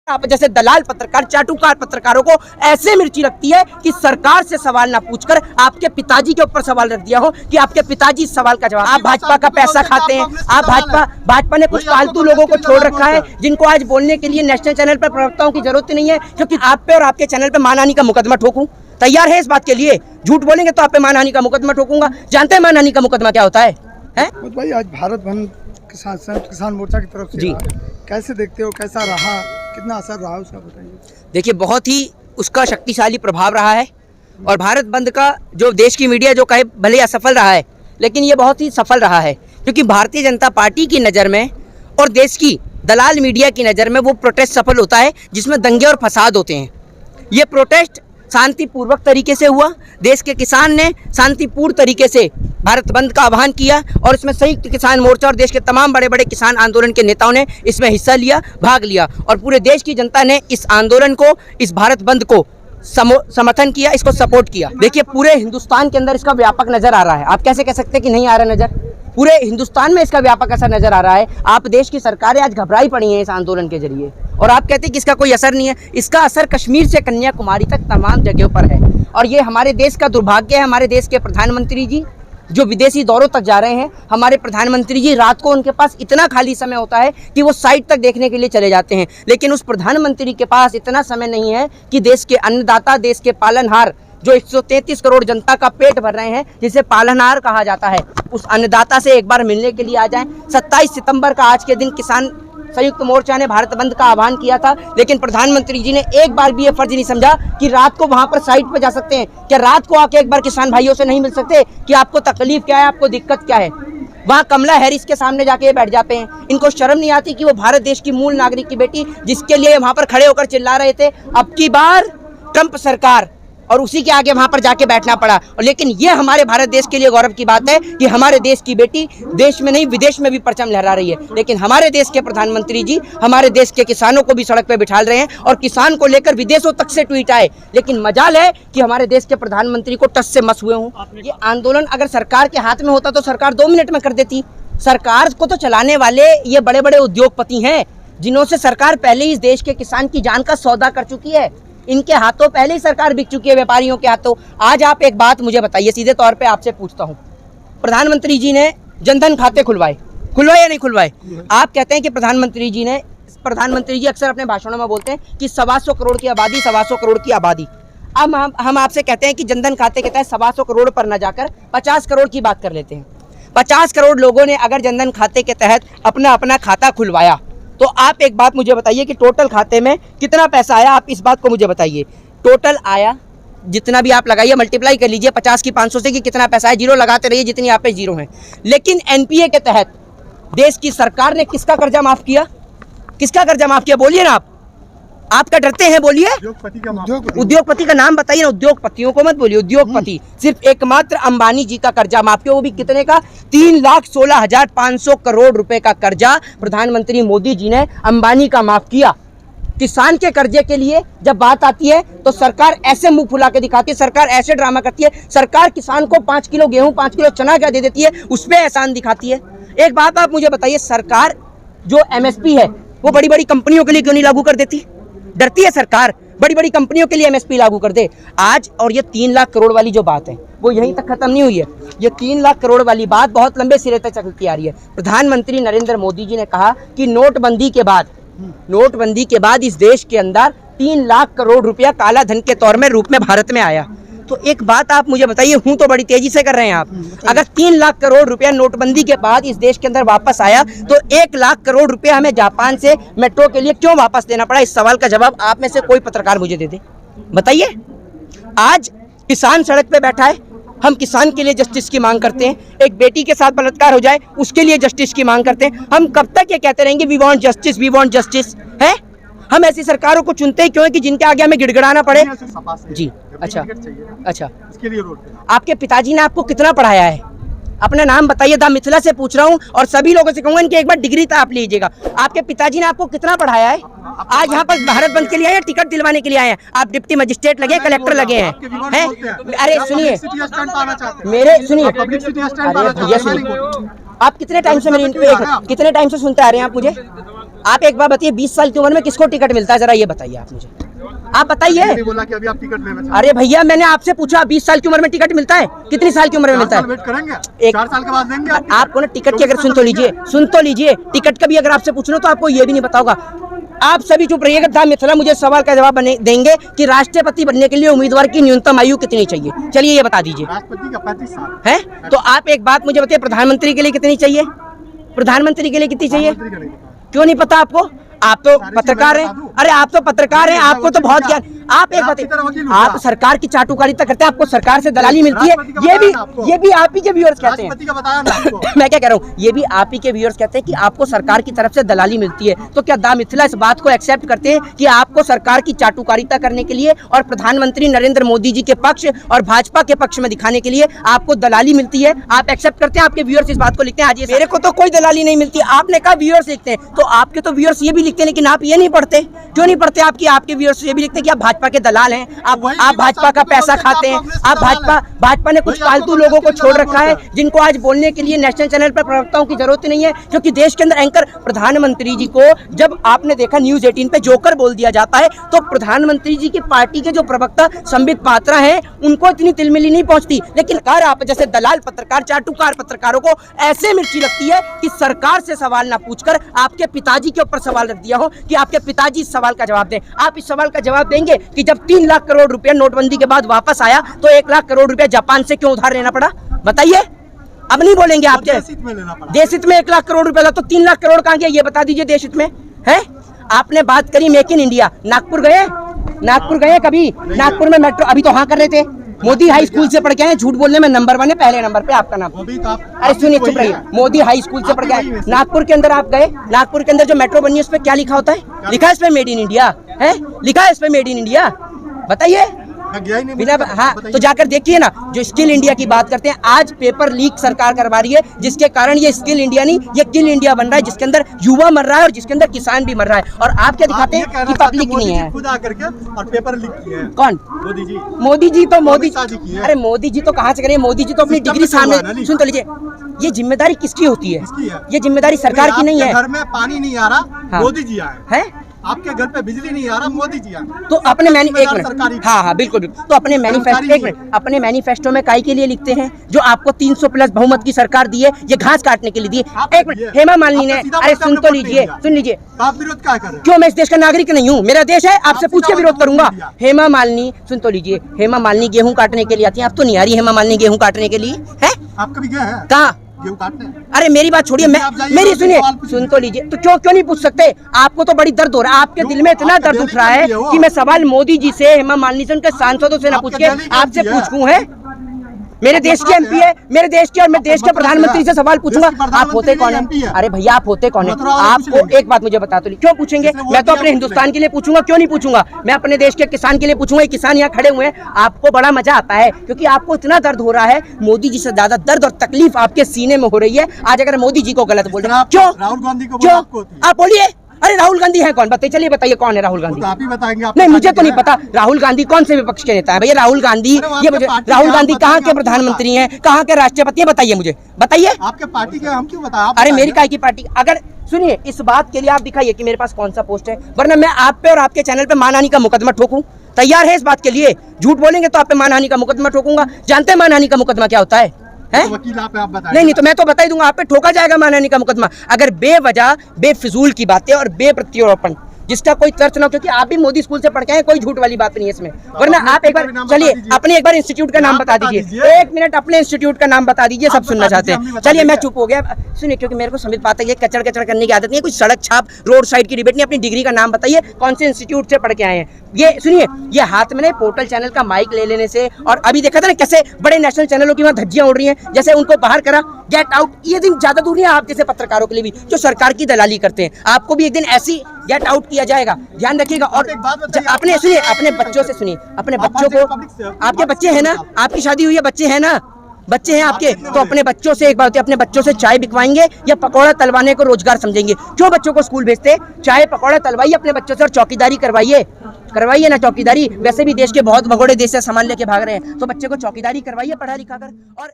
आप जैसे दलाल पत्रकार, चाटुकार पत्रकारों को ऐसे मिर्ची लगती है कि सरकार से सवाल ना पूछकर आपके पिताजी के ऊपर सवाल रख दिया हो कि आपके पिताजी इस सवाल का जवाब। आप भाजपा का पैसा खाते हैं, आप भाजपा ने कुछ फालतू लोगों को छोड़ रखा है जिनको आज बोलने के लिए नेशनल चैनल पर प्रवक्ताओं की जरूरत नहीं है, क्योंकि आप पे और आपके चैनल पे मानहानि का मुकदमा ठोकूं तैयार है इस बात के लिए। झूठ बोलेंगे तो आप पे मानहानि का मुकदमा ठोकूंगा। जानते हैं मानहानि का मुकदमा क्या होता है? भाई आज भारत बंद किसान मोर्चा की तरफ से जी कैसे देखते हो, कैसा रहा, कितना असर रहा उसका बताइए। देखिए, बहुत ही उसका शक्तिशाली प्रभाव रहा है और भारत बंद का जो देश की मीडिया जो कहे भले असफल रहा है, लेकिन ये बहुत ही सफल रहा है, क्योंकि भारतीय जनता पार्टी की नज़र में और देश की दलाल मीडिया की नज़र में वो प्रोटेस्ट सफल होता है जिसमें दंगे और फसाद होते हैं। ये प्रोटेस्ट शांतिपूर्वक तरीके से हुआ, देश के किसान ने शांतिपूर्ण तरीके से भारत बंद का आह्वान किया और इसमें संयुक्त किसान मोर्चा और देश के तमाम बड़े बड़े किसान आंदोलन के नेताओं ने इसमें हिस्सा लिया, भाग लिया और पूरे देश की जनता ने इस आंदोलन को, इस भारत बंद को समर्थन किया, इसको सपोर्ट किया। देखिए, पूरे हिंदुस्तान के अंदर इसका व्यापक नज़र आ रहा है। आप कैसे कह सकते हैं कि नहीं आ रहा नज़र? पूरे हिंदुस्तान में इसका व्यापक असर नज़र आ रहा है। आप देश की सरकारें आज घबराई पड़ी हैं इस आंदोलन के जरिए और आप कहते हैं कि इसका कोई असर नहीं है। इसका असर कश्मीर से कन्याकुमारी तक तमाम जगहों पर है और ये हमारे देश का दुर्भाग्य है। हमारे देश के प्रधानमंत्री जी जो विदेशी दौरों तक जा रहे हैं, हमारे प्रधानमंत्री जी रात को उनके पास इतना खाली समय होता है कि वो साइट तक देखने के लिए चले जाते हैं, लेकिन उस प्रधानमंत्री के पास इतना समय नहीं है कि देश के अन्नदाता, देश के पालनहार जो 133 करोड़ जनता का पेट भर रहे हैं, जिसे पालनहार कहा जाता है, उस अन्नदाता से एक बार मिलने के लिए आ जाएं। 27 सितंबर का आज के दिन किसान संयुक्त मोर्चा ने भारत बंद का आह्वान किया था, लेकिन प्रधानमंत्री जी ने एक बार भी ये फर्ज नहीं समझा कि रात को वहां पर साइट पर जा सकते हैं। क्या रात को आके एक बार किसान भाइयों से नहीं मिल सकते कि आपको तकलीफ क्या है, आपको दिक्कत क्या है? वहाँ कमला हैरिस के सामने जाके बैठ जाते हैं। इनको शर्म नहीं आती कि वो भारत देश की मूल नागरिक की बेटी, जिसके लिए वहां पर खड़े होकर चिल्ला रहे थे, अब की बार ट्रंप सरकार, और उसी के आगे वहां पर जाके बैठना पड़ा। और लेकिन ये हमारे भारत देश के लिए गौरव की बात है कि हमारे देश की बेटी देश में नहीं विदेश में भी परचम लहरा रही है। लेकिन हमारे देश के प्रधानमंत्री जी हमारे देश के किसानों को भी सड़क पे बिठा रहे हैं और किसान को लेकर विदेशों तक से ट्वीट आए। लेकिन मजाल है कि हमारे देश के प्रधानमंत्री को टस से मस हुए हों। ये आंदोलन अगर सरकार के हाथ में होता तो सरकार 2 मिनट में कर देती। सरकार को तो चलाने वाले ये बड़े बड़े उद्योगपति हैं, जिन्हों से सरकार पहले ही इस देश के किसान की जान का सौदा कर चुकी है। इनके हाथों पहले ही सरकार बिक चुकी है, व्यापारियों के हाथों। आज आप एक बात मुझे बताइए, सीधे तौर पे आपसे पूछता हूँ, प्रधानमंत्री जी ने जनधन खाते खुलवाए या नहीं खुलवाए? आप कहते हैं कि प्रधानमंत्री जी अक्सर अपने भाषणों में बोलते हैं कि 125 करोड़ की आबादी, 125 करोड़ की आबादी। अब हम आपसे कहते हैं कि जनधन खाते के तहत 125 करोड़ पर न जाकर 50 करोड़ की बात कर लेते हैं। 50 करोड़ लोगों ने अगर जनधन खाते के तहत अपना अपना खाता खुलवाया, तो आप एक बात मुझे बताइए कि टोटल खाते में कितना पैसा आया? आप इस बात को मुझे बताइए। टोटल आया, जितना भी आप लगाइए, मल्टीप्लाई कर लीजिए 50 की 500 से कि कितना पैसा है। जीरो लगाते रहिए जितनी आप पे जीरो हैं। लेकिन एनपीए के तहत देश की सरकार ने किसका कर्जा माफ किया? किसका कर्जा माफ किया? बोलिए ना आपका डरते हैं, बोलिए। उद्योगपति का नाम बताइए ना। उद्योगपतियों को मत बोलिए, उद्योगपति। सिर्फ एकमात्र अंबानी जी का कर्जा माफ किया, वो भी कितने का? 3,16,500 करोड़ रुपए का कर्जा प्रधानमंत्री मोदी जी ने अंबानी का माफ किया। किसान के कर्जे के लिए जब बात आती है तो सरकार ऐसे मुंह फुला के दिखाती है, सरकार ऐसे ड्रामा करती है। सरकार किसान को 5 किलो गेहूं, 5 किलो चना क्या दे देती है, उस पर एहसान दिखाती है। एक बात आप मुझे बताइए, सरकार जो एमएसपी है वो बड़ी बड़ी कंपनियों के लिए क्यों नहीं लागू कर देती? डरती है सरकार बड़ी बड़ी कंपनियों के लिए एमएसपी लागू कर दे आज। और ये 3 लाख करोड़ वाली जो बात है वो यहीं तक खत्म नहीं हुई है। ये 3 लाख करोड़ वाली बात बहुत लंबे सिरे तक चलती आ रही है। प्रधानमंत्री नरेंद्र मोदी जी ने कहा कि नोटबंदी के बाद इस देश के अंदर 3 लाख करोड़ रुपया काला धन के तौर में रूप में भारत में आया। तो एक बात आप मुझे बताइए, हूं तो बड़ी तेजी से कर रहे हैं आप, अगर 3 लाख करोड़ रुपया नोटबंदी के बाद इस देश के अंदर वापस आया तो 1 लाख करोड़ रुपया हमें जापान से मेट्रो के लिए क्यों वापस देना पड़ा? इस सवाल का जवाब आप में से कोई पत्रकार मुझे दे दे, बताइए। आज किसान सड़क पे बैठा है, हम किसान के लिए जस्टिस की मांग करते हैं। एक बेटी के साथ बलात्कार हो जाए उसके लिए जस्टिस की मांग करते हैं। हम कब तक ये कहते रहेंगे we want justice, we want justice? है, हम ऐसी सरकारों को चुनते हैं क्यों कि जिनके आगे हमें गिड़गिड़ाना पड़े। जी अच्छा, इसके लिए आपके पिताजी ने आपको कितना पढ़ाया है? अपना नाम बताइए। दा मिथिला से पूछ रहा हूँ और सभी लोगों से कहूंगा इनकी एक बार डिग्री तो आप लीजिएगा। आपके पिताजी ने आपको कितना पढ़ाया है? आज यहाँ पर भारत बंद के लिए आए हैं, टिकट दिलवाने के लिए आए हैं? आप डिप्टी मजिस्ट्रेट लगे, कलेक्टर लगे हैं? अरे सुनिए मेरे, सुनिए भैया, सुनिए। आप कितने टाइम से मेरी कितने टाइम से सुनते आ रहे हैं आप मुझे? आप एक बार बताइए, 20 साल की उम्र में किसको टिकट मिलता है, जरा ये बताइए आप मुझे, आप बताइए। बोला कि अभी आप टिकट लेना चाहते हैं। अरे भैया मैंने आपसे पूछा 20 साल की उम्र में टिकट मिलता है, कितनी साल की उम्र में मिलता है? वेट करेंगे, एक 4 साल के बाद देंगे आपको ना टिकट की, अगर सुन तो लीजिए, टिकट का भी अगर आपसे पूछना तो आपको ये भी नहीं पता होगा। आप सभी चुप रहिएगा। दा मिथिला मुझे सवाल का जवाब देंगे कि राष्ट्रपति बनने के लिए उम्मीदवार की न्यूनतम आयु कितनी चाहिए, चलिए ये बता दीजिए। राष्ट्रपति का 35 साल है तो आप एक बात मुझे बताइए, प्रधानमंत्री के लिए कितनी चाहिए? प्रधानमंत्री के लिए कितनी चाहिए? क्यों नहीं पता आपको? आप तो पत्रकार हैं। अरे आप तो पत्रकार हैं, आपको तो बहुत ज्ञान। आप एक बात, आप सरकार की चाटुकारिता करते हैं, आपको सरकार से दलाली मिलती है। ये भी आप ही के व्यूअर्स कहते हैं। मैं क्या कह रहा हूँ, ये भी आप ही के व्यूअर्स कहते हैं कि आपको सरकार की तरफ से दलाली मिलती है। तो क्या दा मिथिला इस बात को एक्सेप्ट करते हैं कि आपको सरकार की चाटुकारिता करने के लिए और प्रधानमंत्री नरेंद्र मोदी जी के पक्ष और भाजपा के पक्ष में दिखाने के लिए आपको दलाली मिलती है? आप एक्सेप्ट करते हैं? आपके व्यूअर्स इस बात को लिखते हैं? आज मेरे को तो कोई दलाली नहीं मिलती, आपने कहा व्यूअर्स लिखते हैं, तो आपके तो व्यूअर्स ये भी लिखते हैं, लेकिन आप ये नहीं पढ़ते। क्यों नहीं पढ़ते? आपके व्यूअर्स ये भी लिखते हैं कि आप भाजपा के दलाल हैं, आप भाजपा का पैसा खाते हैं, आप भाजपा ने कुछ फालतू लोगों को छोड़ रखा है जिनको आज बोलने के लिए नेशनल चैनल पर प्रवक्ताओं की जरूरत नहीं है, क्योंकि देश के अंदर एंकर प्रधानमंत्री जी को जब आपने देखा न्यूज 18 पे जोकर बोल दिया जाता है, तो प्रधानमंत्री जी की पार्टी के जो प्रवक्ता संबित पात्रा हैं उनको इतनी तिलमिली नहीं पहुंचती। लेकिन अगर आप जैसे दलाल पत्रकार, चाटुकार पत्रकारों को ऐसे मिर्ची लगती है कि सरकार से सवाल ना पूछकर आपके पिताजी के ऊपर सवाल रख दिया हो कि आपके पिताजी इस सवाल का जवाब दें। आप इस सवाल का जवाब देंगे कि जब 3 लाख करोड़ रुपया नोटबंदी के बाद वापस आया तो 1 लाख करोड़ रुपया जापान से क्यों उधार लेना पड़ा? बताइए। अब नहीं बोलेंगे आप? देश हित में 1 लाख करोड़ रुपया था, तो 3 लाख करोड़ कहाँ गया ये बता दीजिए देश हित में है? आपने बात करी मेक इन इंडिया, नागपुर गए कभी? नागपुर में मेट्रो अभी तो हाँ कर रहे थे। मोदी हाई स्कूल से पढ़ के आए, झूठ बोलने में नंबर 1 है, पहले नंबर पे आपका नाम। अरे सुनिए, चुप रहिए। मोदी हाई स्कूल से पढ़ के आए, नागपुर के अंदर आप गए, नागपुर के अंदर जो मेट्रो बनी है उस पर क्या लिखा होता है? लिखा है इस पे मेड इन इंडिया है, लिखा है इस पे मेड इन इंडिया। बताइए बिना हाँ, तो जाकर देखिए ना। जो स्किल इंडिया की बात करते हैं, आज पेपर लीक सरकार करवा रही है, जिसके कारण ये स्किल इंडिया नहीं, ये किल इंडिया बन रहा है, जिसके अंदर युवा मर रहा है और जिसके अंदर किसान भी मर रहा है। और आप क्या दिखाते हैं कि पब्लिक नहीं है। खुद आकर के और पेपर लीक किए हैं। कौन? मोदी जी तो अरे मोदी जी तो कहाँ से करें? मोदी जी तो अपनी डिग्री सामने, सुन तो लीजिए, ये जिम्मेदारी किसकी होती है? ये जिम्मेदारी सरकार की नहीं है। घर में पानी नहीं आ रहा, मोदी जी आए हैं। आपके घर पे बिजली नहीं आ रहा, मोदी जी आए। तो अपने बिल्कुल तो अपने मैनिफेस्टो में काई के लिए लिखते हैं जो आपको 300 प्लस बहुमत की सरकार दी है, ये घास काटने के लिए दी है। एक मिनट, हेमा मालिनी ने, अरे सुन लीजिए, आप विरोध क्या कर रहे हैं? क्यों? मैं इस देश का नागरिक नहीं हूँ? मेरा देश है, आपसे पूछ के विरोध करूंगा? हेमा मालिनी, सुन तो लीजिए, हेमा मालिनी गेहूं काटने के लिए आती है, अब तो नहीं आ रही हेमा मालिनी गेहूं काटने के लिए है? आप कभी गए हैं? कहाँ? अरे मेरी बात छोड़िए, मेरी सुनिए, सुन तो लीजिए। तो क्यों नहीं पूछ सकते? आपको तो बड़ी दर्द हो रहा है, आपके दिल में इतना दर्द उठ रहा है कि मैं सवाल मोदी जी से, हेमा मालिनी से, उनके सांसदों से ना पूछ के आपसे पूछूं? है मेरे देश के एमपी है, मेरे देश के, और मैं देश के प्रधानमंत्री से सवाल पूछूंगा। आप होते कौन है? अरे भैया आप होते कौन है? आपको एक बात मुझे बता, तो क्यों पूछेंगे? मैं तो अपने हिंदुस्तान के लिए पूछूंगा, क्यों नहीं पूछूंगा? मैं अपने देश के किसान के लिए पूछूंगा। किसान यहाँ खड़े हुए हैं, आपको बड़ा मजा आता है क्योंकि आपको इतना दर्द हो रहा है, मोदी जी से ज्यादा दर्द और तकलीफ आपके सीने में हो रही है। आज अगर मोदी जी को गलत बोल रहे हैं, क्यों? राहुल गांधी को क्यों आप बोलिए? अरे राहुल गांधी है कौन? बताइए, चलिए बताइए कौन है राहुल गांधी? तो आप ही बताएंगे। नहीं, मुझे तो नहीं पता राहुल गांधी कौन से विपक्ष के नेता है भैया। राहुल गांधी, ये मुझे राहुल गांधी कहाँ के प्रधानमंत्री हैं, कहाँ के राष्ट्रपति हैं? बताइए मुझे, बताइए। आपके पार्टी के हम क्यों बताएं? अरे मेरी काय की पार्टी? अगर सुनिए, इस बात के लिए आप दिखाइए कि मेरे पास कौन सा पोस्ट है, वरना मैं आप पे और आपके चैनल पे मानहानि का मुकदमा ठोकूं। तैयार है इस बात के लिए? झूठ बोलेंगे तो आप पे मानहानि का मुकदमा ठोकूंगा। जानते हैं मानहानि का मुकदमा क्या होता है? तो वकील आप बताएं। नहीं तो मैं तो बता ही दूंगा, आप पे ठोका जाएगा मानहानि का मुकदमा अगर बेवजह बेफिजूल की बातें और बेप्रत्यारोपण जिसका कोई तर्क ना हो, क्योंकि आप भी मोदी स्कूल से पढ़ के आए, कोई झूठ वाली बात नहीं है इसमें। वरना आप एक बार चलिए अपने एक बार इंस्टीट्यूट का नाम बता दीजिए। 1 मिनट, अपने इंस्टीट्यूट का नाम बता दीजिए, सब सुनना चाहते हैं। चलिए मैं चुप हो गया। सुनिए, क्योंकि मेरे को समझ पाता है, ये कचड़ करने की आदत नहीं है, कुछ सड़क छाप रोड साइड की डिबेट नहीं। अपनी डिग्री का नाम बताइए, कौन से इंस्टीट्यूट से पढ़ के आए हैं? ये सुनिए, ये हाथ में पोर्टल चैनल का माइक ले लेने से, और अभी देखा था ना कैसे बड़े नेशनल चैनलों की वहाँ धज्जियां उड़ रही हैं, जैसे उनको बाहर करा, गेट आउट। ये दिन ज्यादा दूर नहीं है आप जैसे पत्रकारों के लिए भी, जो सरकार की दलाली करते हैं। आपको भी एक दिन ऐसी गेट आउट किया जाएगा, ध्यान रखिएगा। और अपने सुनिए, अपने बच्चों से सुनिए, अपने बच्चों को, आपके बच्चे हैं ना, आपकी शादी हुई है, बच्चे हैं ना, बच्चे हैं आपके, तो अपने बच्चों से एक बात होती है, अपने बच्चों से चाय बिकवाएंगे या पकौड़ा तलवाने को रोजगार समझेंगे? क्यों बच्चों को स्कूल भेजते? चाय पकौड़ा तलवाइए अपने बच्चों से, और चौकीदारी करवाइए ना चौकीदारी। वैसे भी देश के बहुत भगोड़े देश से सामान लेके भाग रहे हैं, तो बच्चे को चौकीदारी करवाइए पढ़ा लिखा कर। और